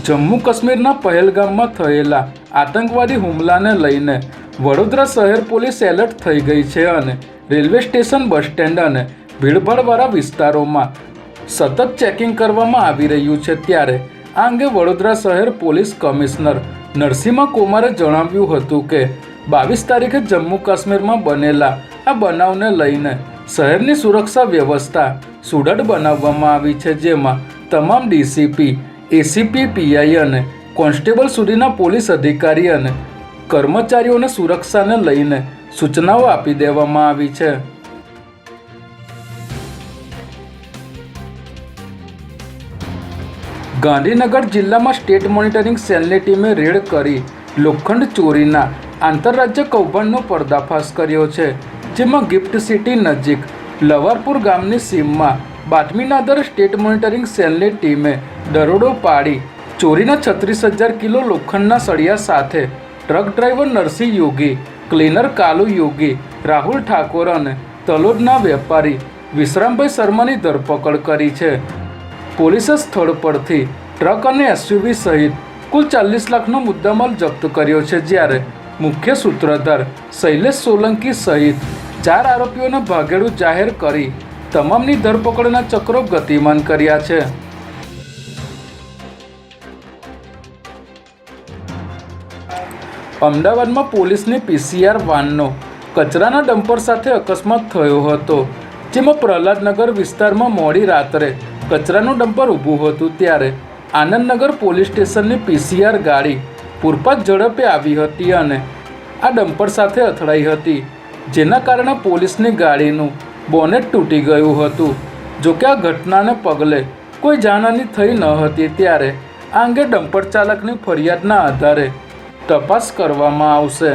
જમ્મુ કાશ્મીરના પહેલગામમાં થયેલા આતંકવાદી હુમલાને લઈને વડોદરા શહેર પોલીસ એલર્ટ થઈ ગઈ છે અને રેલવે સ્ટેશન, બસ સ્ટેન્ડ અને ભીડભાડવાળા વિસ્તારોમાં સતત ચેકિંગ કરવામાં આવી રહ્યું છે। ત્યારે આ અંગે વડોદરા શહેર પોલીસ કમિશનર નરસિંહ કુમારે જણાવ્યું હતું કે 22 તારીખે જમ્મુ કાશ્મીરમાં બનેલા આ બનાવને લઈને શહેરની સુરક્ષા વ્યવસ્થા સુદૃઢ બનાવવામાં આવી છે, જેમાં તમામ ડીસીપી, એસીપી, પીઆઈ અને કોન્સ્ટેબલ સુધીના પોલીસ અધિકારી અને કર્મચારીઓને સુરક્ષાને લઈને સૂચનાઓ આપી દેવામાં આવી છે। ગાંધીનગર જિલ્લામાં સ્ટેટ મોનિટરિંગ સેલની ટીમે રેડ કરી લોખંડ ચોરીના આંતરરાજ્ય કૌભાંડનો પર્દાફાશ કર્યો છે, જેમાં ગિફ્ટ સિટી નજીક લવારપુર ગામની સીમમાં બાતમીના આધારે સ્ટેટ મોનિટરિંગ સેલની ટીમે દરોડો પાડી ચોરીના 36,000 કિલો લોખંડના સળિયા સાથે ટ્રક ડ્રાઈવર નરસિંહ યોગી, ક્લીનર કાલુ યોગી, રાહુલ ઠાકોર અને તલોદના વેપારી વિશ્રામભાઈ શર્માની ધરપકડ કરી છે। પોલીસે સ્થળ પરથી ટ્રક અને એસયુવી સહિત કુલ 40 લાખનો મુદ્દામાલ જપ્ત કર્યો છે, જ્યારે મુખ્ય સૂત્રધાર શૈલેષ સોલંકી સહિત 4 આરોપીઓને ભાગેડુ જાહેર કરી તમામની ધરપકડના ચક્રો ગતિમાન કર્યા છે। અમદાવાદમાં પોલીસની પીસીઆર વાનનો કચરાના ડમ્પર સાથે અકસ્માત થયો હતો, જેમાં પ્રહલાદનગર વિસ્તારમાં મોડી રાત્રે કચરાનું ડમ્પર ઊભું હતું, ત્યારે આનંદનગર પોલીસ સ્ટેશનની પીસીઆર ગાડી પૂરપાટ ઝડપે આવી હતી અને આ ડમ્પર સાથે અથડાઈ હતી, જેના કારણે પોલીસની ગાડીનું બોનેટ તૂટી ગયું હતું। જોકે આ ઘટનાને પગલે કોઈ જાનહાનિ થઈ ન હતી, ત્યારે આ અંગે ડમ્પર ચાલકની ફરિયાદના આધારે તપાસ કરવામાં આવશે।